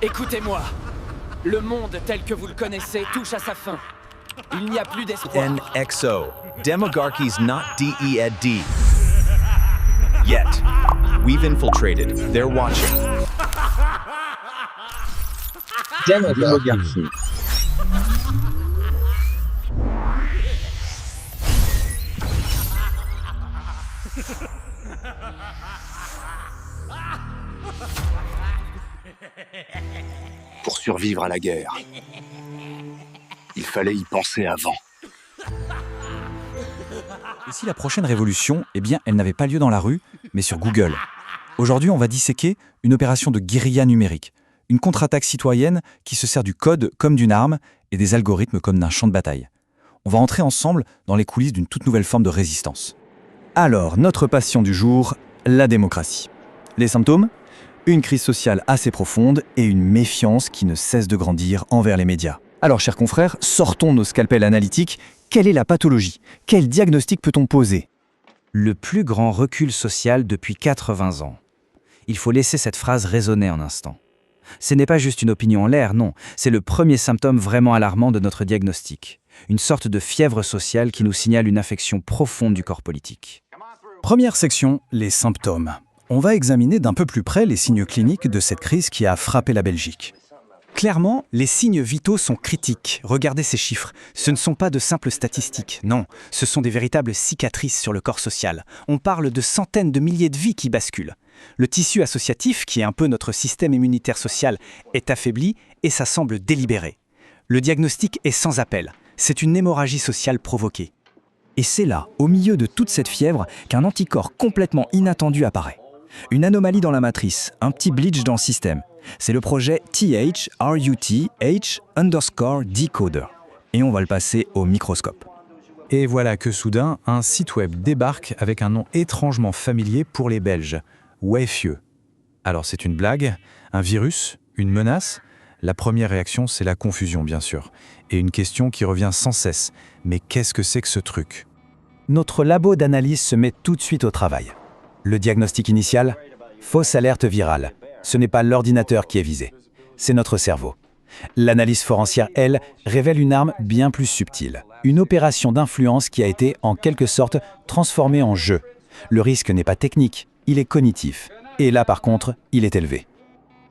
Écoutez-moi. Le monde tel que vous le connaissez touche à sa fin. Il n'y a plus d'espoir. NXO. Demogarchy's not DEAD. Yet. We've infiltrated. They're watching. Demogarchy. Pour survivre à la guerre, il fallait y penser avant. Et si la prochaine révolution, eh bien, elle n'avait pas lieu dans la rue, mais sur Google. Aujourd'hui, on va disséquer une opération de guérilla numérique, une contre-attaque citoyenne qui se sert du code comme d'une arme et des algorithmes comme d'un champ de bataille. On va entrer ensemble dans les coulisses d'une toute nouvelle forme de résistance. Alors, notre passion du jour, la démocratie. Les symptômes ? Une crise sociale assez profonde et une méfiance qui ne cesse de grandir envers les médias. Alors, chers confrères, sortons nos scalpels analytiques. Quelle est la pathologie ? Quel diagnostic peut-on poser ? Le plus grand recul social depuis 80 ans. Il faut laisser cette phrase résonner un instant. Ce n'est pas juste une opinion en l'air, non. C'est le premier symptôme vraiment alarmant de notre diagnostic. Une sorte de fièvre sociale qui nous signale une infection profonde du corps politique. Première section, les symptômes. On va examiner d'un peu plus près les signes cliniques de cette crise qui a frappé la Belgique. Clairement, les signes vitaux sont critiques. Regardez ces chiffres. Ce ne sont pas de simples statistiques, non. Ce sont des véritables cicatrices sur le corps social. On parle de centaines de milliers de vies qui basculent. Le tissu associatif, qui est un peu notre système immunitaire social, est affaibli et ça semble délibéré. Le diagnostic est sans appel. C'est une hémorragie sociale provoquée. Et c'est là, au milieu de toute cette fièvre, qu'un anticorps complètement inattendu apparaît. Une anomalie dans la matrice, un petit glitch dans le système. C'est le projet TH-RUT-H_decoder. Et on va le passer au microscope. Et voilà que soudain, un site web débarque avec un nom étrangement familier pour les Belges, Weffieux. Alors c'est une blague, un virus, une menace ? La première réaction, c'est la confusion, bien sûr. Et une question qui revient sans cesse. Mais qu'est-ce que c'est que ce truc ? Notre labo d'analyse se met tout de suite au travail. Le diagnostic initial ? Fausse alerte virale. Ce n'est pas l'ordinateur qui est visé, c'est notre cerveau. L'analyse forensière, elle, révèle une arme bien plus subtile. Une opération d'influence qui a été, en quelque sorte, transformée en jeu. Le risque n'est pas technique, il est cognitif. Et là, par contre, il est élevé.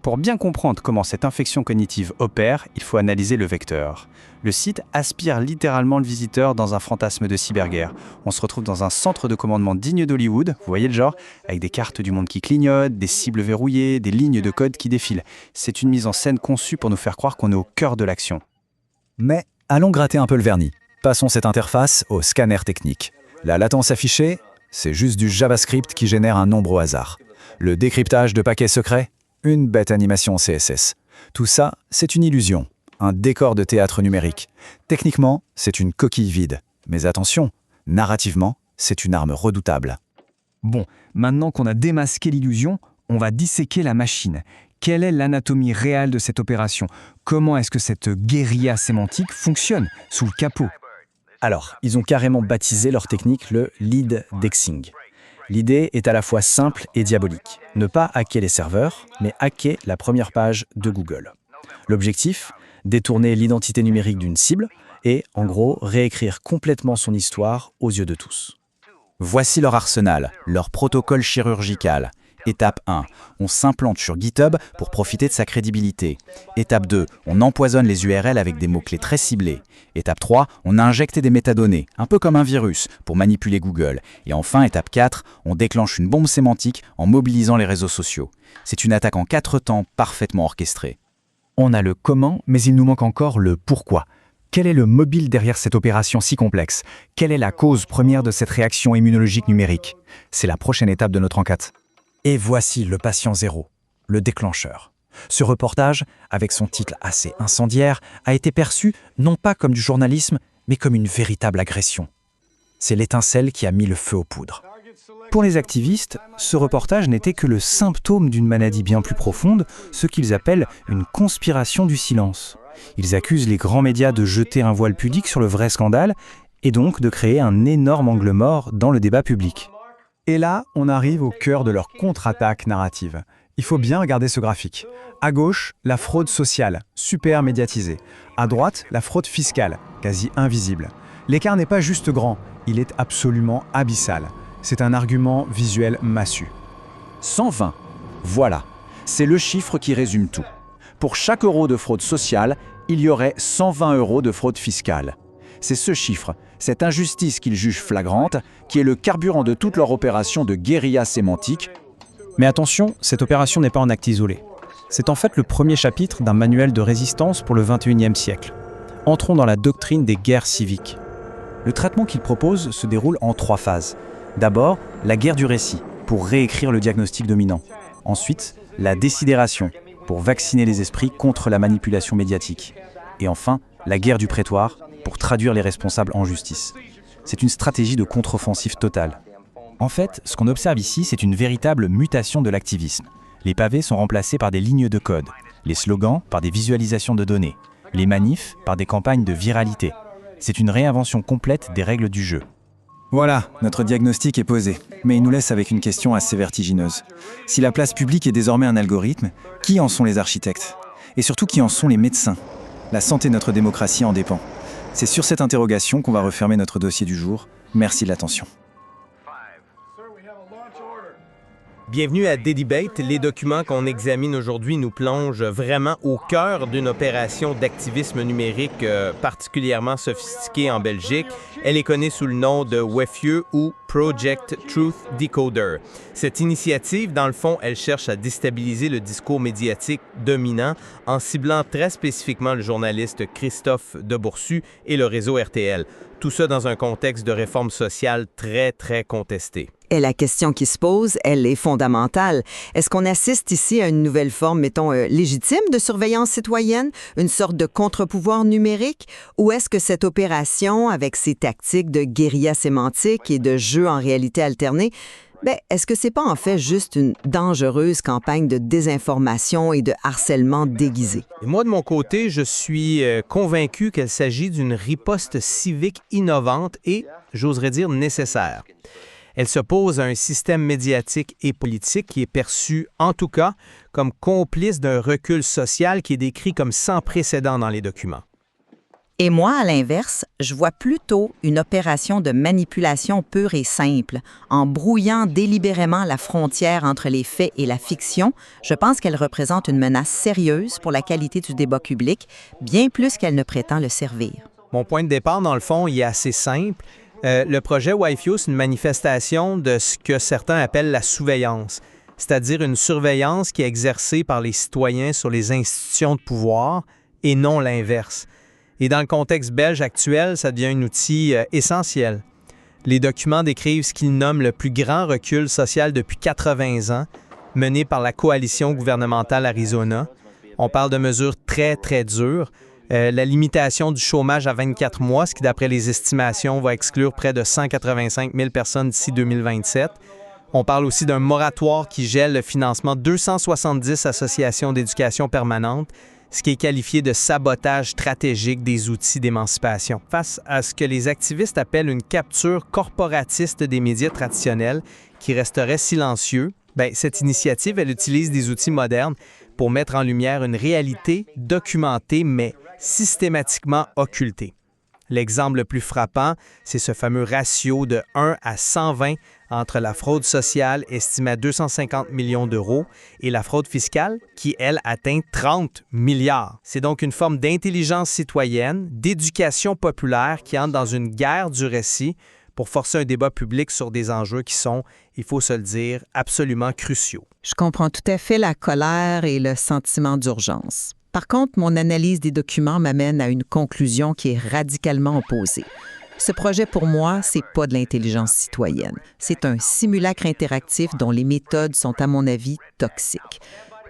Pour bien comprendre comment cette infection cognitive opère, il faut analyser le vecteur. Le site aspire littéralement le visiteur dans un fantasme de cyberguerre. On se retrouve dans un centre de commandement digne d'Hollywood, vous voyez le genre, avec des cartes du monde qui clignotent, des cibles verrouillées, des lignes de code qui défilent. C'est une mise en scène conçue pour nous faire croire qu'on est au cœur de l'action. Mais allons gratter un peu le vernis. Passons cette interface au scanner technique. La latence affichée, c'est juste du JavaScript qui génère un nombre au hasard. Le décryptage de paquets secrets, une bête animation CSS. Tout ça, c'est une illusion, un décor de théâtre numérique. Techniquement, c'est une coquille vide. Mais attention, narrativement, c'est une arme redoutable. Bon, maintenant qu'on a démasqué l'illusion, on va disséquer la machine. Quelle est l'anatomie réelle de cette opération ? Comment est-ce que cette guérilla sémantique fonctionne sous le capot ? Alors, ils ont carrément baptisé leur technique le lead dexing. L'idée est à la fois simple et diabolique. Ne pas hacker les serveurs, mais hacker la première page de Google. L'objectif ? Détourner l'identité numérique d'une cible et, en gros, réécrire complètement son histoire aux yeux de tous. Voici leur arsenal, leur protocole chirurgical. Étape 1, on s'implante sur GitHub pour profiter de sa crédibilité. Étape 2, on empoisonne les URL avec des mots-clés très ciblés. Étape 3, on a injecté des métadonnées, un peu comme un virus, pour manipuler Google. Et enfin, étape 4, on déclenche une bombe sémantique en mobilisant les réseaux sociaux. C'est une attaque en 4 temps parfaitement orchestrée. On a le comment, mais il nous manque encore le pourquoi. Quel est le mobile derrière cette opération si complexe ? Quelle est la cause première de cette réaction immunologique numérique ? C'est la prochaine étape de notre enquête. Et voici le patient zéro, le déclencheur. Ce reportage, avec son titre assez incendiaire, a été perçu non pas comme du journalisme, mais comme une véritable agression. C'est l'étincelle qui a mis le feu aux poudres. Pour les activistes, ce reportage n'était que le symptôme d'une maladie bien plus profonde, ce qu'ils appellent une conspiration du silence. Ils accusent les grands médias de jeter un voile pudique sur le vrai scandale et donc de créer un énorme angle mort dans le débat public. Et là, on arrive au cœur de leur contre-attaque narrative. Il faut bien regarder ce graphique. À gauche, la fraude sociale, super médiatisée. À droite, la fraude fiscale, quasi invisible. L'écart n'est pas juste grand, il est absolument abyssal. C'est un argument visuel massu. 120. Voilà. C'est le chiffre qui résume tout. Pour chaque euro de fraude sociale, il y aurait 120 € de fraude fiscale. C'est ce chiffre, cette injustice qu'ils jugent flagrante, qui est le carburant de toute leur opération de guérilla sémantique. Mais attention, cette opération n'est pas en acte isolé. C'est en fait le premier chapitre d'un manuel de résistance pour le XXIe siècle. Entrons dans la doctrine des guerres civiques. Le traitement qu'ils proposent se déroule en 3 phases. D'abord, la guerre du récit, pour réécrire le diagnostic dominant. Ensuite, la désidération, pour vacciner les esprits contre la manipulation médiatique. Et enfin, la guerre du prétoire, pour traduire les responsables en justice. C'est une stratégie de contre-offensive totale. En fait, ce qu'on observe ici, c'est une véritable mutation de l'activisme. Les pavés sont remplacés par des lignes de code, les slogans par des visualisations de données, les manifs par des campagnes de viralité. C'est une réinvention complète des règles du jeu. Voilà, notre diagnostic est posé, mais il nous laisse avec une question assez vertigineuse. Si la place publique est désormais un algorithme, qui en sont les architectes? Et surtout, qui en sont les médecins? La santé de notre démocratie en dépend. C'est sur cette interrogation qu'on va refermer notre dossier du jour. Merci de l'attention. Bienvenue à Dédebate. Les documents qu'on examine aujourd'hui nous plongent vraiment au cœur d'une opération d'activisme numérique particulièrement sophistiquée en Belgique. Elle est connue sous le nom de WEFIE ou Project Truth Decoder. Cette initiative, dans le fond, elle cherche à déstabiliser le discours médiatique dominant en ciblant très spécifiquement le journaliste Christophe Deboursu et le réseau RTL. Tout ça dans un contexte de réforme sociale très, très contesté. Et la question qui se pose, elle est fondamentale. Est-ce qu'on assiste ici à une nouvelle forme, mettons, légitime de surveillance citoyenne, une sorte de contre-pouvoir numérique, ou est-ce que cette opération, avec ses tactiques de guérilla sémantique et de jeu en réalité alternée, est-ce que c'est pas en fait juste une dangereuse campagne de désinformation et de harcèlement déguisé? Et moi, de mon côté, je suis convaincu qu'il s'agit d'une riposte civique innovante et, j'oserais dire, nécessaire. Elle s'oppose à un système médiatique et politique qui est perçu, en tout cas, comme complice d'un recul social qui est décrit comme sans précédent dans les documents. Et moi, à l'inverse, je vois plutôt une opération de manipulation pure et simple. En brouillant délibérément la frontière entre les faits et la fiction, je pense qu'elle représente une menace sérieuse pour la qualité du débat public, bien plus qu'elle ne prétend le servir. Mon point de départ, dans le fond, il est assez simple. Le projet WEFIE, c'est une manifestation de ce que certains appellent la surveillance, c'est-à-dire une surveillance qui est exercée par les citoyens sur les institutions de pouvoir et non l'inverse. Et dans le contexte belge actuel, ça devient un outil essentiel. Les documents décrivent ce qu'ils nomment le plus grand recul social depuis 80 ans, mené par la coalition gouvernementale Arizona. On parle de mesures très, très dures. La limitation du chômage à 24 mois, ce qui, d'après les estimations, va exclure près de 185 000 personnes d'ici 2027. On parle aussi d'un moratoire qui gèle le financement de 270 associations d'éducation permanente, ce qui est qualifié de sabotage stratégique des outils d'émancipation. Face à ce que les activistes appellent une capture corporatiste des médias traditionnels qui resterait silencieux, cette initiative, elle utilise des outils modernes pour mettre en lumière une réalité documentée, mais systématiquement occultée. L'exemple le plus frappant, c'est ce fameux ratio de 1 à 120 entre la fraude sociale estimée à 250 millions d'euros et la fraude fiscale qui, elle, atteint 30 milliards. C'est donc une forme d'intelligence citoyenne, d'éducation populaire qui entre dans une guerre du récit pour forcer un débat public sur des enjeux qui sont, il faut se le dire, absolument cruciaux. Je comprends tout à fait la colère et le sentiment d'urgence. Par contre, mon analyse des documents m'amène à une conclusion qui est radicalement opposée. Ce projet, pour moi, c'est pas de l'intelligence citoyenne. C'est un simulacre interactif dont les méthodes sont, à mon avis, toxiques.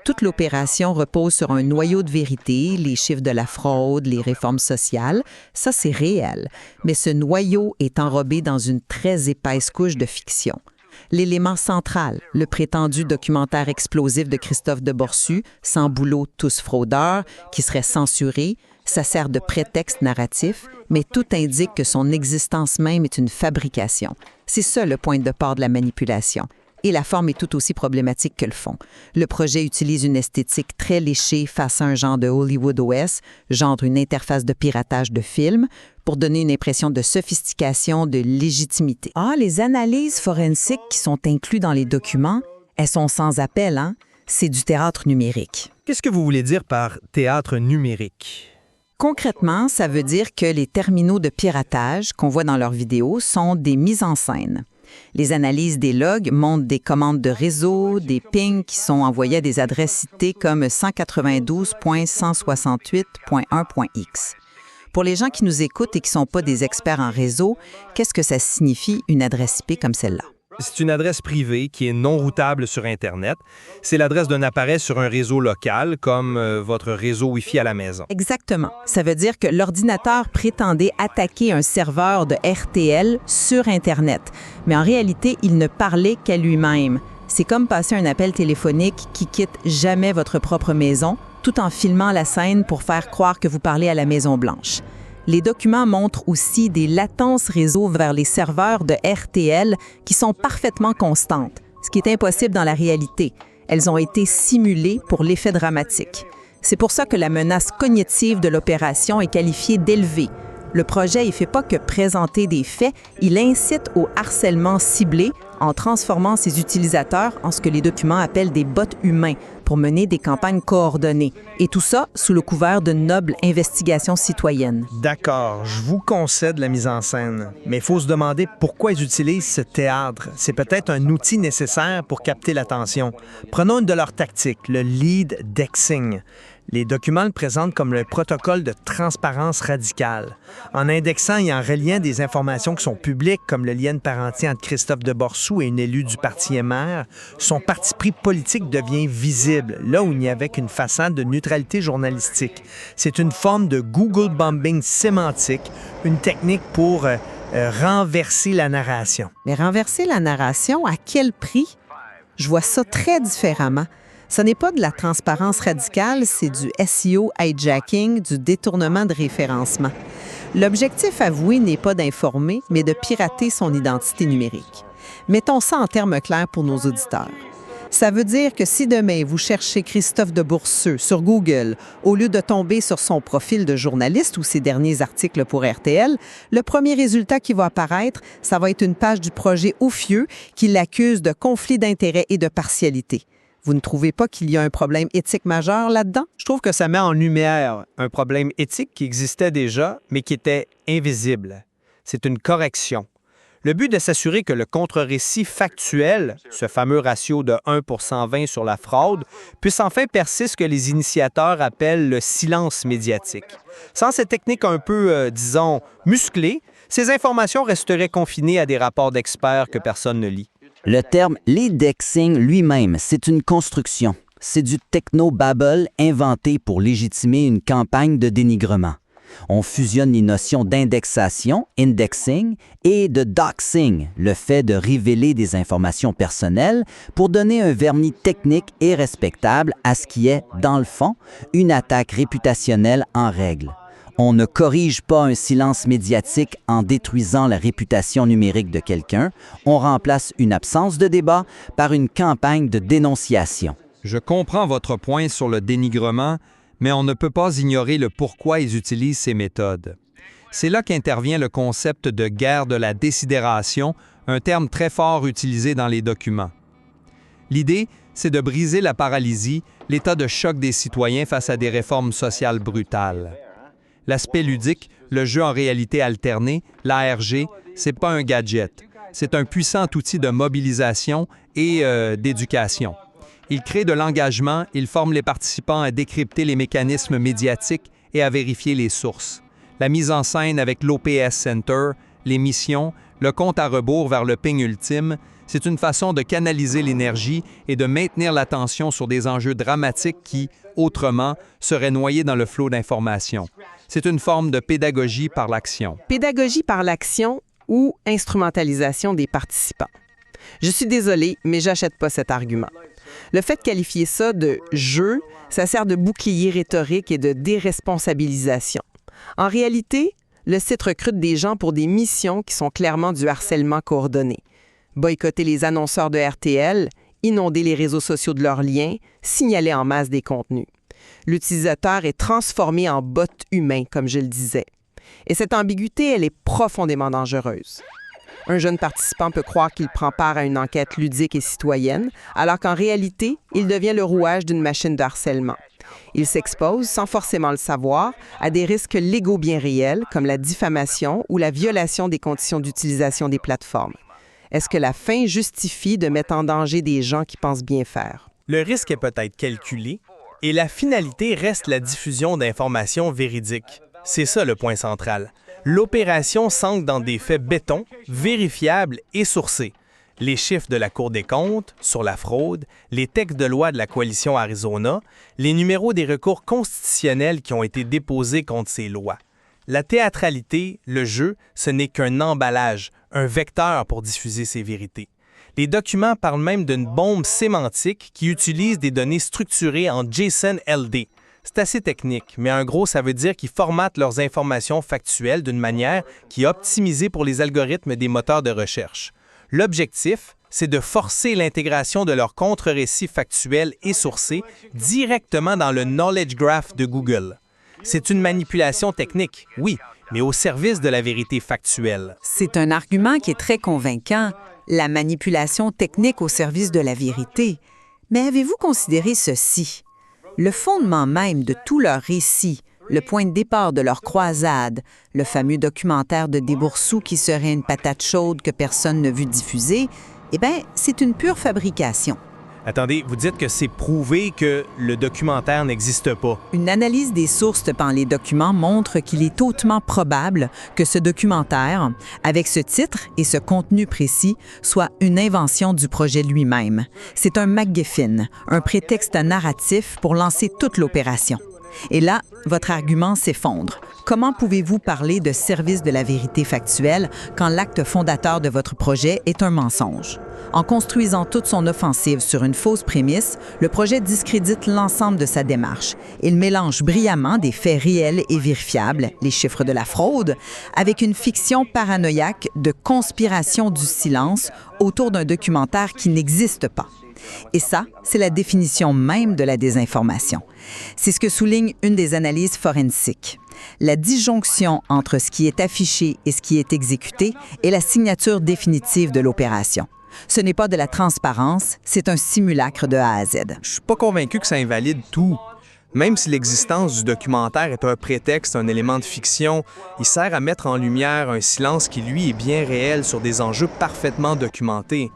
Toute l'opération repose sur un noyau de vérité, les chiffres de la fraude, les réformes sociales. Ça, c'est réel. Mais ce noyau est enrobé dans une très épaisse couche de fiction. L'élément central, le prétendu documentaire explosif de Christophe de Borsu, Sans boulot, tous fraudeurs, qui serait censuré, ça sert de prétexte narratif, mais tout indique que son existence même est une fabrication. C'est ça le point de départ de la manipulation. Et la forme est tout aussi problématique que le fond. Le projet utilise une esthétique très léchée face à un genre de Hollywood OS, genre une interface de piratage de films, pour donner une impression de sophistication, de légitimité. Ah, les analyses forensiques qui sont incluses dans les documents, elles sont sans appel, hein? C'est du théâtre numérique. Qu'est-ce que vous voulez dire par théâtre numérique? Concrètement, ça veut dire que les terminaux de piratage qu'on voit dans leurs vidéos sont des mises en scène. Les analyses des logs montrent des commandes de réseau, des pings qui sont envoyés à des adresses citées comme 192.168.1.x. Pour les gens qui nous écoutent et qui ne sont pas des experts en réseau, qu'est-ce que ça signifie une adresse IP comme celle-là? C'est une adresse privée qui est non routable sur Internet. C'est l'adresse d'un appareil sur un réseau local, comme votre réseau Wi-Fi à la maison. Exactement. Ça veut dire que l'ordinateur prétendait attaquer un serveur de RTL sur Internet. Mais en réalité, il ne parlait qu'à lui-même. C'est comme passer un appel téléphonique qui quitte jamais votre propre maison, tout en filmant la scène pour faire croire que vous parlez à la Maison-Blanche. Les documents montrent aussi des latences réseau vers les serveurs de RTL qui sont parfaitement constantes, ce qui est impossible dans la réalité. Elles ont été simulées pour l'effet dramatique. C'est pour ça que la menace cognitive de l'opération est qualifiée d'élevée. Le projet ne fait pas que présenter des faits, il incite au harcèlement ciblé en transformant ses utilisateurs en ce que les documents appellent des bots humains pour mener des campagnes coordonnées. Et tout ça sous le couvert de noble investigation citoyenne. D'accord, je vous concède la mise en scène. Mais il faut se demander pourquoi ils utilisent ce théâtre. C'est peut-être un outil nécessaire pour capter l'attention. Prenons une de leurs tactiques, le lead dexing. Les documents le présentent comme le protocole de transparence radicale. En indexant et en reliant des informations qui sont publiques, comme le lien de parenté entre Christophe de Borsu et une élue du parti MR, son parti pris politique devient visible, là où il n'y avait qu'une façade de neutralité journalistique. C'est une forme de Google bombing sémantique, une technique pour renverser la narration. Mais renverser la narration, à quel prix? Je vois ça très différemment. Ce n'est pas de la transparence radicale, c'est du SEO hijacking, du détournement de référencement. L'objectif avoué n'est pas d'informer, mais de pirater son identité numérique. Mettons ça en termes clairs pour nos auditeurs. Ça veut dire que si demain vous cherchez Christophe de Borsu sur Google, au lieu de tomber sur son profil de journaliste ou ses derniers articles pour RTL, le premier résultat qui va apparaître, ça va être une page du projet Oufieux qui l'accuse de conflit d'intérêts et de partialité. Vous ne trouvez pas qu'il y a un problème éthique majeur là-dedans? Je trouve que ça met en lumière un problème éthique qui existait déjà, mais qui était invisible. C'est une correction. Le but de s'assurer que le contre-récit factuel, ce fameux ratio de 1 pour 120 sur la fraude, puisse enfin percer ce que les initiateurs appellent le silence médiatique. Sans cette technique un peu, disons, musclée, ces informations resteraient confinées à des rapports d'experts que personne ne lit. Le terme lead-dexing lui-même, c'est une construction. C'est du techno-babble inventé pour légitimer une campagne de dénigrement. On fusionne les notions d'indexation, indexing, et de doxing, le fait de révéler des informations personnelles pour donner un vernis technique et respectable à ce qui est, dans le fond, une attaque réputationnelle en règle. On ne corrige pas un silence médiatique en détruisant la réputation numérique de quelqu'un. On remplace une absence de débat par une campagne de dénonciation. Je comprends votre point sur le dénigrement, mais on ne peut pas ignorer le pourquoi ils utilisent ces méthodes. C'est là qu'intervient le concept de guerre de la désidération, un terme très fort utilisé dans les documents. L'idée, c'est de briser la paralysie, l'état de choc des citoyens face à des réformes sociales brutales. L'aspect ludique, le jeu en réalité alternée, l'ARG, c'est pas un gadget. C'est un puissant outil de mobilisation et d'éducation. Il crée de l'engagement, il forme les participants à décrypter les mécanismes médiatiques et à vérifier les sources. La mise en scène avec l'OPS Center, les missions, le compte à rebours vers le ping ultime, c'est une façon de canaliser l'énergie et de maintenir l'attention sur des enjeux dramatiques qui, autrement, seraient noyés dans le flot d'informations. C'est une forme de pédagogie par l'action. Pédagogie par l'action ou instrumentalisation des participants. Je suis désolée, mais j'achète pas cet argument. Le fait de qualifier ça de « jeu », ça sert de bouclier rhétorique et de déresponsabilisation. En réalité, le site recrute des gens pour des missions qui sont clairement du harcèlement coordonné. Boycotter les annonceurs de RTL, inonder les réseaux sociaux de leurs liens, signaler en masse des contenus. L'utilisateur est transformé en bot humain, comme je le disais. Et cette ambiguïté, elle est profondément dangereuse. Un jeune participant peut croire qu'il prend part à une enquête ludique et citoyenne, alors qu'en réalité, il devient le rouage d'une machine de harcèlement. Il s'expose, sans forcément le savoir, à des risques légaux bien réels, comme la diffamation ou la violation des conditions d'utilisation des plateformes. Est-ce que la fin justifie de mettre en danger des gens qui pensent bien faire? Le risque est peut-être calculé, et la finalité reste la diffusion d'informations véridiques. C'est ça le point central. L'opération s'ancre dans des faits béton, vérifiables et sourcés. Les chiffres de la Cour des comptes sur la fraude, les textes de loi de la coalition Arizona, les numéros des recours constitutionnels qui ont été déposés contre ces lois. La théâtralité, le jeu, ce n'est qu'un emballage, un vecteur pour diffuser ces vérités. Les documents parlent même d'une bombe sémantique qui utilise des données structurées en JSON-LD. C'est assez technique, mais en gros, ça veut dire qu'ils formatent leurs informations factuelles d'une manière qui est optimisée pour les algorithmes des moteurs de recherche. L'objectif, c'est de forcer l'intégration de leurs contre-récits factuels et sourcés directement dans le Knowledge Graph de Google. C'est une manipulation technique, oui, mais au service de la vérité factuelle. C'est un argument qui est très convaincant, la manipulation technique au service de la vérité. Mais avez-vous considéré ceci? Le fondement même de tout leur récit, le point de départ de leur croisade, le fameux documentaire de Desboursous qui serait une patate chaude que personne ne veut diffuser, eh bien, c'est une pure fabrication. Attendez, vous dites que c'est prouvé que le documentaire n'existe pas. Une analyse des sources dans les documents montre qu'il est hautement probable que ce documentaire, avec ce titre et ce contenu précis, soit une invention du projet lui-même. C'est un MacGuffin, un prétexte narratif pour lancer toute l'opération. Et là, votre argument s'effondre. Comment pouvez-vous parler de service de la vérité factuelle quand l'acte fondateur de votre projet est un mensonge? En construisant toute son offensive sur une fausse prémisse, le projet discrédite l'ensemble de sa démarche. Il mélange brillamment des faits réels et vérifiables, les chiffres de la fraude, avec une fiction paranoïaque de conspiration du silence autour d'un documentaire qui n'existe pas. Et ça, c'est la définition même de la désinformation. C'est ce que souligne une des analyses forensiques. La disjonction entre ce qui est affiché et ce qui est exécuté est la signature définitive de l'opération. Ce n'est pas de la transparence, c'est un simulacre de A à Z. Je suis pas convaincu que ça invalide tout. Même si l'existence du documentaire est un prétexte, un élément de fiction, il sert à mettre en lumière un silence qui, lui, est bien réel sur des enjeux parfaitement documentés.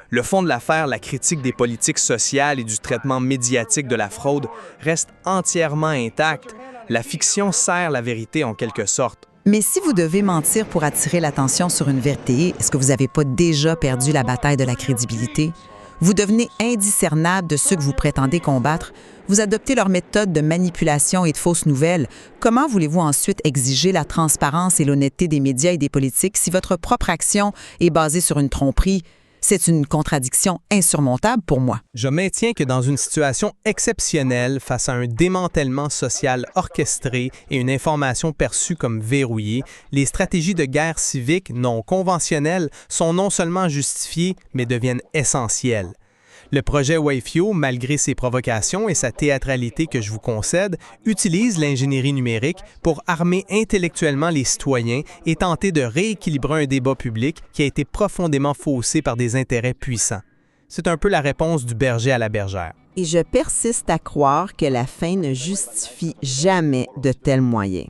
Le fond de l'affaire, la critique des politiques sociales et du traitement médiatique de la fraude, reste entièrement intact. La fiction sert la vérité en quelque sorte. Mais si vous devez mentir pour attirer l'attention sur une vérité, est-ce que vous n'avez pas déjà perdu la bataille de la crédibilité? Vous devenez indiscernable de ceux que vous prétendez combattre. Vous adoptez leur méthode de manipulation et de fausses nouvelles. Comment voulez-vous ensuite exiger la transparence et l'honnêteté des médias et des politiques si votre propre action est basée sur une tromperie? C'est une contradiction insurmontable pour moi. Je maintiens que dans une situation exceptionnelle, face à un démantèlement social orchestré et une information perçue comme verrouillée, les stratégies de guerre civique non conventionnelles sont non seulement justifiées, mais deviennent essentielles. Le projet Wavefio, malgré ses provocations et sa théâtralité que je vous concède, utilise l'ingénierie numérique pour armer intellectuellement les citoyens et tenter de rééquilibrer un débat public qui a été profondément faussé par des intérêts puissants. C'est un peu la réponse du berger à la bergère. Et je persiste à croire que la fin ne justifie jamais de tels moyens.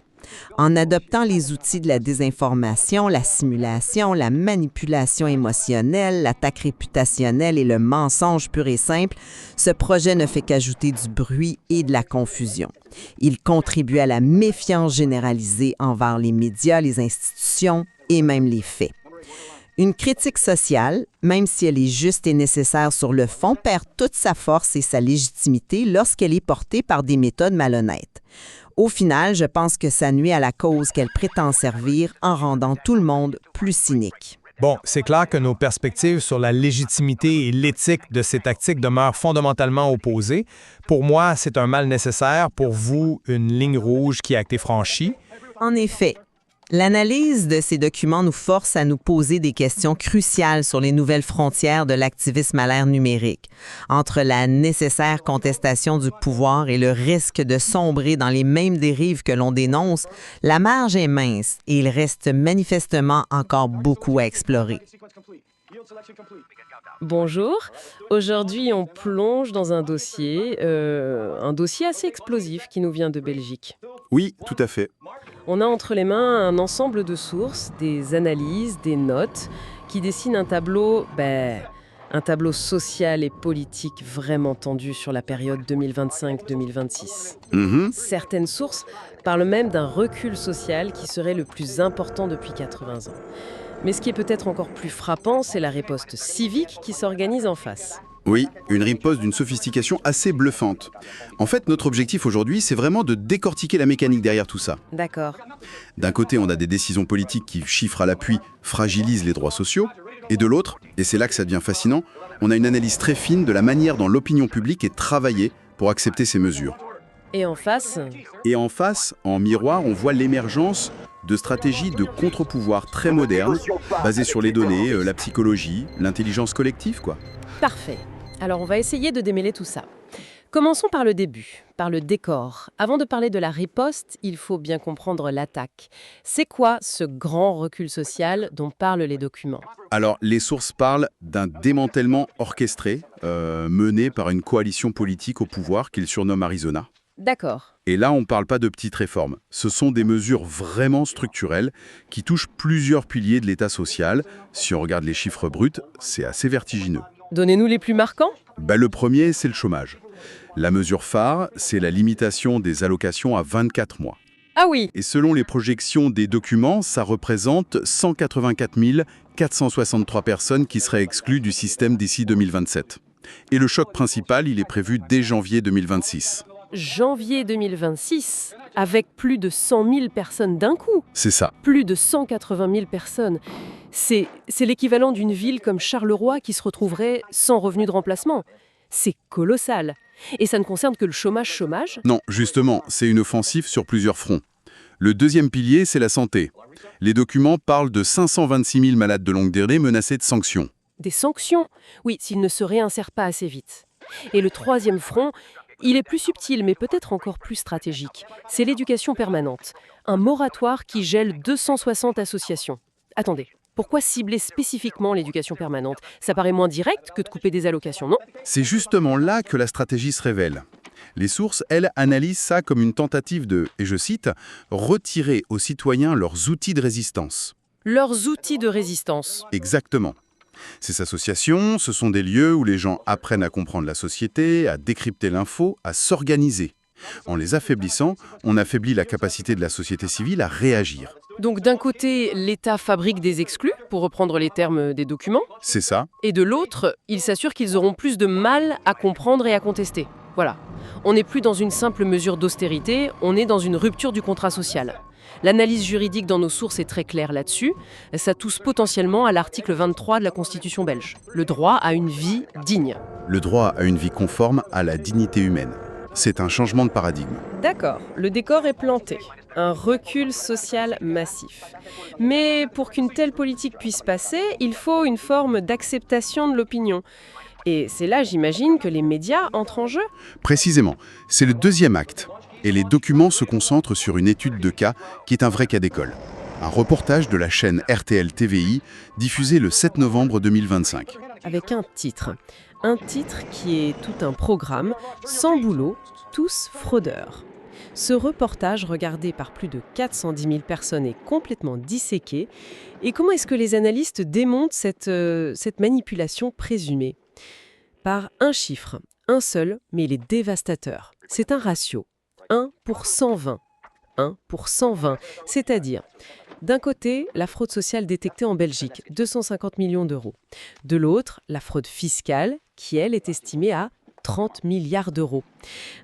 En adoptant les outils de la désinformation, la simulation, la manipulation émotionnelle, l'attaque réputationnelle et le mensonge pur et simple, ce projet ne fait qu'ajouter du bruit et de la confusion. Il contribue à la méfiance généralisée envers les médias, les institutions et même les faits. Une critique sociale, même si elle est juste et nécessaire sur le fond, perd toute sa force et sa légitimité lorsqu'elle est portée par des méthodes malhonnêtes. Au final, je pense que ça nuit à la cause qu'elle prétend servir en rendant tout le monde plus cynique. Bon, c'est clair que nos perspectives sur la légitimité et l'éthique de ces tactiques demeurent fondamentalement opposées. Pour moi, c'est un mal nécessaire. Pour vous, une ligne rouge qui a été franchie. En effet, l'analyse de ces documents nous force à nous poser des questions cruciales sur les nouvelles frontières de l'activisme à l'ère numérique, entre la nécessaire contestation du pouvoir et le risque de sombrer dans les mêmes dérives que l'on dénonce. La marge est mince et il reste manifestement encore beaucoup à explorer. Bonjour, aujourd'hui on plonge dans un dossier assez explosif qui nous vient de Belgique. Oui, tout à fait. On a entre les mains un ensemble de sources, des analyses, des notes, qui dessinent un tableau social et politique vraiment tendu sur la période 2025-2026. Certaines sources parlent même d'un recul social qui serait le plus important depuis 80 ans. Mais ce qui est peut-être encore plus frappant, c'est la riposte civique qui s'organise en face. Oui, une riposte d'une sophistication assez bluffante. En fait, notre objectif aujourd'hui, c'est vraiment de décortiquer la mécanique derrière tout ça. D'accord. D'un côté, on a des décisions politiques qui, chiffres à l'appui, fragilisent les droits sociaux. Et de l'autre, et c'est là que ça devient fascinant, on a une analyse très fine de la manière dont l'opinion publique est travaillée pour accepter ces mesures. Et en face, en miroir, on voit l'émergence de stratégies de contre-pouvoir très modernes, basées sur les données, la psychologie, l'intelligence collective, quoi. Parfait. Alors on va essayer de démêler tout ça. Commençons par le début, par le décor. Avant de parler de la riposte, il faut bien comprendre l'attaque. C'est quoi ce grand recul social dont parlent les documents ? Alors, les sources parlent d'un démantèlement orchestré, mené par une coalition politique au pouvoir qu'ils surnomment Arizona. D'accord. Et là, on ne parle pas de petites réformes. Ce sont des mesures vraiment structurelles qui touchent plusieurs piliers de l'État social. Si on regarde les chiffres bruts, c'est assez vertigineux. Donnez-nous les plus marquants ? Le premier, c'est le chômage. La mesure phare, c'est la limitation des allocations à 24 mois. Ah oui. Et selon les projections des documents, ça représente 184 463 personnes qui seraient exclues du système d'ici 2027. Et le choc principal, il est prévu dès janvier 2026. Janvier 2026, avec plus de 100 000 personnes d'un coup. C'est ça. Plus de 180 000 personnes. C'est l'équivalent d'une ville comme Charleroi qui se retrouverait sans revenu de remplacement. C'est colossal. Et ça ne concerne que le chômage. Non, justement, c'est une offensive sur plusieurs fronts. Le deuxième pilier, c'est la santé. Les documents parlent de 526 000 malades de longue durée menacés de sanctions. Des sanctions ? Oui, s'ils ne se réinsèrent pas assez vite. Et le troisième front, il est plus subtil, mais peut-être encore plus stratégique. C'est l'éducation permanente. Un moratoire qui gèle 260 associations. Attendez, pourquoi cibler spécifiquement l'éducation permanente ? Ça paraît moins direct que de couper des allocations, non ? C'est justement là que la stratégie se révèle. Les sources, elles, analysent ça comme une tentative de, et je cite, « retirer aux citoyens leurs outils de résistance ». Leurs outils de résistance. Exactement. Ces associations, ce sont des lieux où les gens apprennent à comprendre la société, à décrypter l'info, à s'organiser. En les affaiblissant, on affaiblit la capacité de la société civile à réagir. Donc d'un côté, l'État fabrique des exclus, pour reprendre les termes des documents. C'est ça. Et de l'autre, il s'assure qu'ils auront plus de mal à comprendre et à contester. Voilà. On n'est plus dans une simple mesure d'austérité, on est dans une rupture du contrat social. L'analyse juridique dans nos sources est très claire là-dessus. Ça touche potentiellement à l'article 23 de la Constitution belge. Le droit à une vie digne. Le droit à une vie conforme à la dignité humaine. C'est un changement de paradigme. D'accord, le décor est planté. Un recul social massif. Mais pour qu'une telle politique puisse passer, il faut une forme d'acceptation de l'opinion. Et c'est là, j'imagine, que les médias entrent en jeu ? Précisément, c'est le deuxième acte. Et les documents se concentrent sur une étude de cas qui est un vrai cas d'école. Un reportage de la chaîne RTL TVI diffusé le 7 novembre 2025. Avec un titre qui est tout un programme, sans boulot, tous fraudeurs. Ce reportage, regardé par plus de 410 000 personnes, est complètement disséqué. Et comment est-ce que les analystes démontent cette manipulation présumée ? Par un chiffre, un seul, mais il est dévastateur. C'est un ratio. 1 pour 120. 1 pour 120. C'est-à-dire, d'un côté, la fraude sociale détectée en Belgique, 250 millions d'euros. De l'autre, la fraude fiscale, qui, elle, est estimée à 30 milliards d'euros.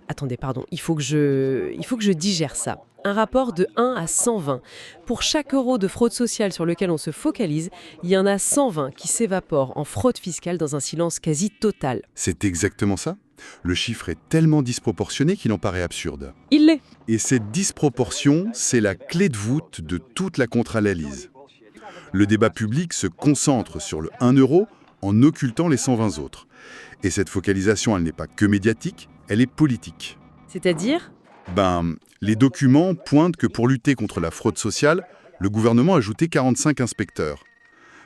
Attendez, pardon, il faut que je digère ça. Un rapport de 1 à 120. Pour chaque euro de fraude sociale sur lequel on se focalise, il y en a 120 qui s'évaporent en fraude fiscale dans un silence quasi total. C'est exactement ça. Le chiffre est tellement disproportionné qu'il en paraît absurde. Il l'est. Et cette disproportion, c'est la clé de voûte de toute la contre-analyse. Le débat public se concentre sur le 1 euro en occultant les 120 autres. Et cette focalisation, elle n'est pas que médiatique, elle est politique. C'est-à-dire ? Les documents pointent que pour lutter contre la fraude sociale, le gouvernement a ajouté 45 inspecteurs.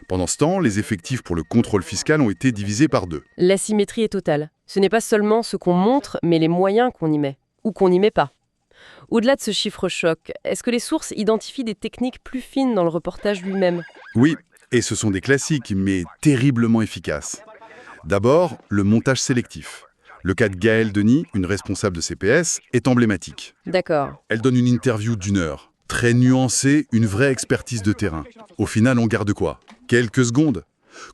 Pendant ce temps, les effectifs pour le contrôle fiscal ont été divisés par 2. L'asymétrie est totale. Ce n'est pas seulement ce qu'on montre, mais les moyens qu'on y met, ou qu'on n'y met pas. Au-delà de ce chiffre choc, est-ce que les sources identifient des techniques plus fines dans le reportage lui-même ? Oui, et ce sont des classiques, mais terriblement efficaces. D'abord, le montage sélectif. Le cas de Gaëlle Denis, une responsable de CPS, est emblématique. D'accord. Elle donne une interview d'1 heure. Très nuancée, une vraie expertise de terrain. Au final, on garde quoi ? Quelques secondes.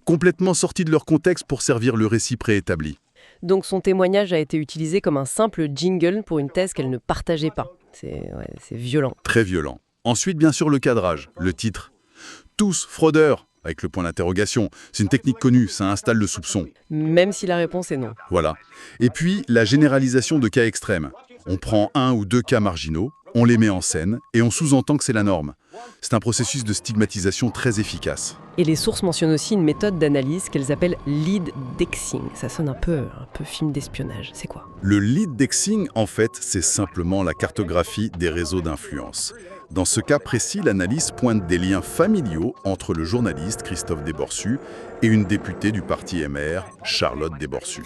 Complètement sorties de leur contexte pour servir le récit préétabli. Donc son témoignage a été utilisé comme un simple jingle pour une thèse qu'elle ne partageait pas. C'est violent. Très violent. Ensuite, bien sûr, le cadrage, le titre. Tous fraudeurs, avec le point d'interrogation. C'est une technique connue, ça installe le soupçon. Même si la réponse est non. Voilà. Et puis, la généralisation de cas extrêmes. On prend 1 ou 2 cas marginaux, on les met en scène et on sous-entend que c'est la norme. C'est un processus de stigmatisation très efficace. Et les sources mentionnent aussi une méthode d'analyse qu'elles appellent lead-dexing. Ça sonne un peu film d'espionnage. C'est quoi ? Le lead-dexing, en fait, c'est simplement la cartographie des réseaux d'influence. Dans ce cas précis, l'analyse pointe des liens familiaux entre le journaliste Christophe Desborsu et une députée du parti MR, Charlotte Desborsu.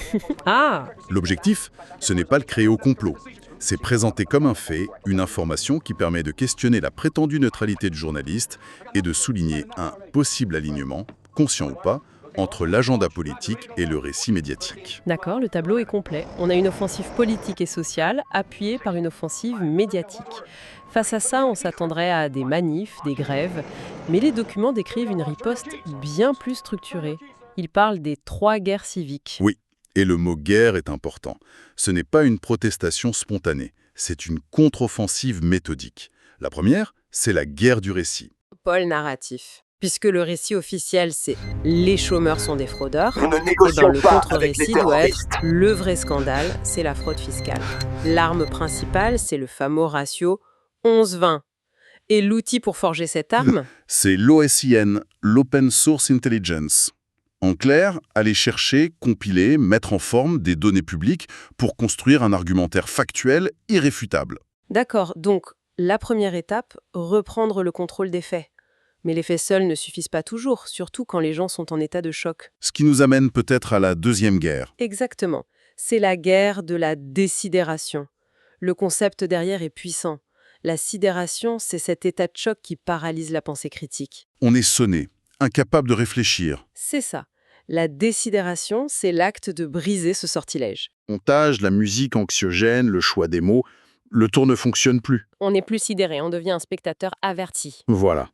Ah ! L'objectif, ce n'est pas le créer au complot. C'est présenter comme un fait une information qui permet de questionner la prétendue neutralité du journaliste et de souligner un possible alignement, conscient ou pas, entre l'agenda politique et le récit médiatique. D'accord, le tableau est complet. On a une offensive politique et sociale appuyée par une offensive médiatique. Face à ça, on s'attendrait à des manifs, des grèves, mais les documents décrivent une riposte bien plus structurée. Ils parlent des 3 guerres civiques. Oui. Et le mot « guerre » est important. Ce n'est pas une protestation spontanée, c'est une contre-offensive méthodique. La première, c'est la guerre du récit. Pôle narratif. Puisque le récit officiel, c'est « les chômeurs sont des fraudeurs », Nous ne négocions le pas contre-récit avec les doit terroristes. être « le vrai scandale », c'est la fraude fiscale. L'arme principale, c'est le fameux ratio 11-20. Et l'outil pour forger cette arme ? C'est l'OSIN, l'Open Source Intelligence. En clair, aller chercher, compiler, mettre en forme des données publiques pour construire un argumentaire factuel irréfutable. D'accord, donc la première étape, reprendre le contrôle des faits. Mais les faits seuls ne suffisent pas toujours, surtout quand les gens sont en état de choc. Ce qui nous amène peut-être à la deuxième guerre. Exactement. C'est la guerre de la désidération. Le concept derrière est puissant. La sidération, c'est cet état de choc qui paralyse la pensée critique. On est sonné, incapable de réfléchir. C'est ça. La désidération, c'est l'acte de briser ce sortilège. Montage, la musique anxiogène, le choix des mots, le tour ne fonctionne plus. On n'est plus sidéré, on devient un spectateur averti. Voilà.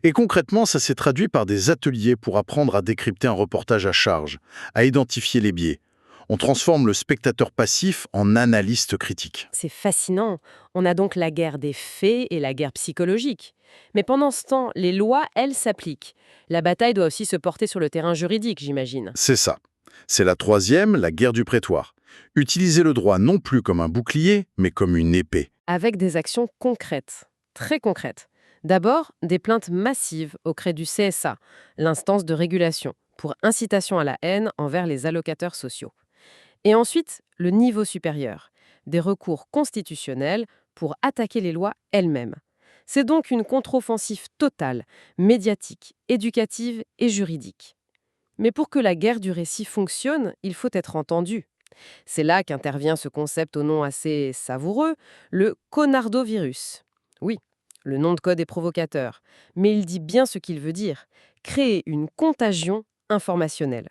Et concrètement, ça s'est traduit par des ateliers pour apprendre à décrypter un reportage à charge, à identifier les biais. On transforme le spectateur passif en analyste critique. C'est fascinant. On a donc la guerre des faits et la guerre psychologique. Mais pendant ce temps, les lois, elles, s'appliquent. La bataille doit aussi se porter sur le terrain juridique, j'imagine. C'est ça. C'est la troisième, la guerre du prétoire. Utiliser le droit non plus comme un bouclier, mais comme une épée. Avec des actions concrètes, très concrètes. D'abord, des plaintes massives auprès du CSA, l'instance de régulation, pour incitation à la haine envers les allocateurs sociaux. Et ensuite, le niveau supérieur, des recours constitutionnels pour attaquer les lois elles-mêmes. C'est donc une contre-offensive totale, médiatique, éducative et juridique. Mais pour que la guerre du récit fonctionne, il faut être entendu. C'est là qu'intervient ce concept au nom assez savoureux, le conardovirus. Oui, le nom de code est provocateur, mais il dit bien ce qu'il veut dire, créer une contagion informationnelle.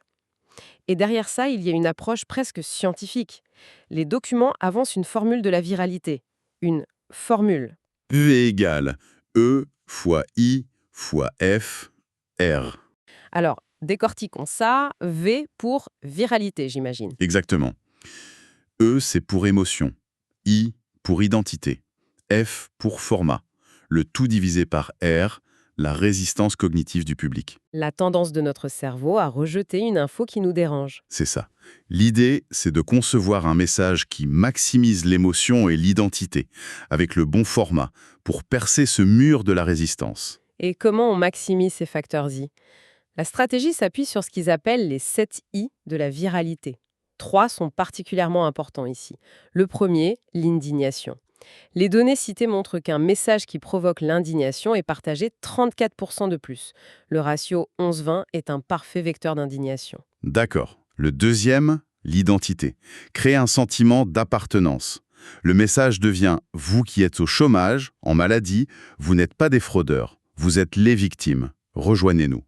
Et derrière ça, il y a une approche presque scientifique. Les documents avancent une formule de la viralité, une formule. U est égal E fois I fois F, R. Alors, décortiquons ça, V pour viralité, j'imagine. Exactement. E, c'est pour émotion. I, pour identité. F, pour format. Le tout divisé par R, la résistance cognitive du public. La tendance de notre cerveau à rejeter une info qui nous dérange. C'est ça. L'idée, c'est de concevoir un message qui maximise l'émotion et l'identité, avec le bon format, pour percer ce mur de la résistance. Et comment on maximise ces facteurs I? La stratégie s'appuie sur ce qu'ils appellent les 7 I de la viralité. 3 sont particulièrement importants ici. Le premier, l'indignation. Les données citées montrent qu'un message qui provoque l'indignation est partagé 34% de plus. Le ratio 11-20 est un parfait vecteur d'indignation. D'accord. Le deuxième, l'identité. Créer un sentiment d'appartenance. Le message devient « vous qui êtes au chômage, en maladie, vous n'êtes pas des fraudeurs, vous êtes les victimes, rejoignez-nous ».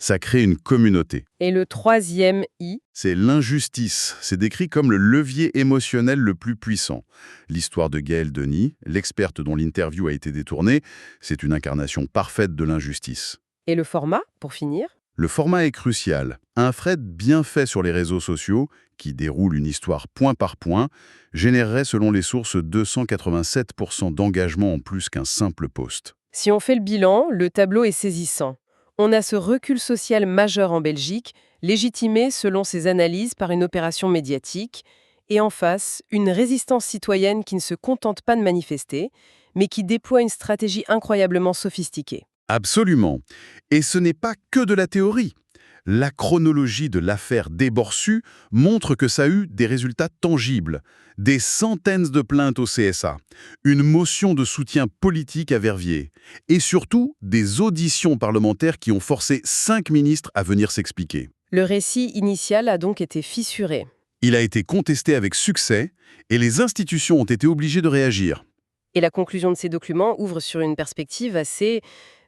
Ça crée une communauté. Et le troisième I? C'est l'injustice. C'est décrit comme le levier émotionnel le plus puissant. L'histoire de Gaëlle Denis, l'experte dont l'interview a été détournée, c'est une incarnation parfaite de l'injustice. Et le format, pour finir? Le format est crucial. Un thread bien fait sur les réseaux sociaux, qui déroule une histoire point par point, générerait selon les sources 287% d'engagement en plus qu'un simple post. Si on fait le bilan, le tableau est saisissant. On a ce recul social majeur en Belgique, légitimé selon ses analyses par une opération médiatique, et en face, une résistance citoyenne qui ne se contente pas de manifester, mais qui déploie une stratégie incroyablement sophistiquée. Absolument. Et ce n'est pas que de la théorie. La chronologie de l'affaire Desborsus montre que ça a eu des résultats tangibles. Des centaines de plaintes au CSA, une motion de soutien politique à Verviers, et surtout des auditions parlementaires qui ont forcé 5 ministres à venir s'expliquer. Le récit initial a donc été fissuré. Il a été contesté avec succès, et les institutions ont été obligées de réagir. Et la conclusion de ces documents ouvre sur une perspective assez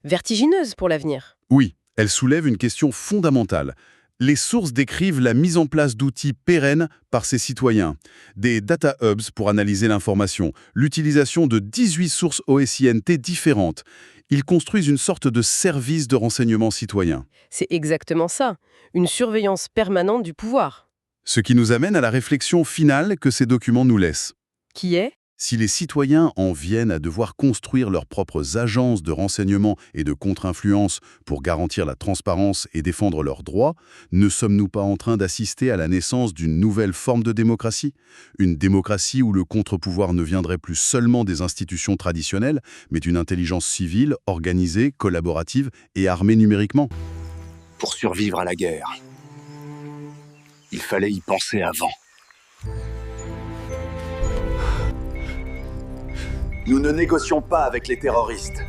vertigineuse pour l'avenir. Oui, elle soulève une question fondamentale. Les sources décrivent la mise en place d'outils pérennes par ces citoyens, des data hubs pour analyser l'information, l'utilisation de 18 sources OSINT différentes. Ils construisent une sorte de service de renseignement citoyen. C'est exactement ça, une surveillance permanente du pouvoir. Ce qui nous amène à la réflexion finale que ces documents nous laissent. Qui est ? Si les citoyens en viennent à devoir construire leurs propres agences de renseignement et de contre-influence pour garantir la transparence et défendre leurs droits, ne sommes-nous pas en train d'assister à la naissance d'une nouvelle forme de démocratie? Une démocratie où le contre-pouvoir ne viendrait plus seulement des institutions traditionnelles, mais d'une intelligence civile, organisée, collaborative et armée numériquement. Pour survivre à la guerre, il fallait y penser avant. Nous ne négocions pas avec les terroristes.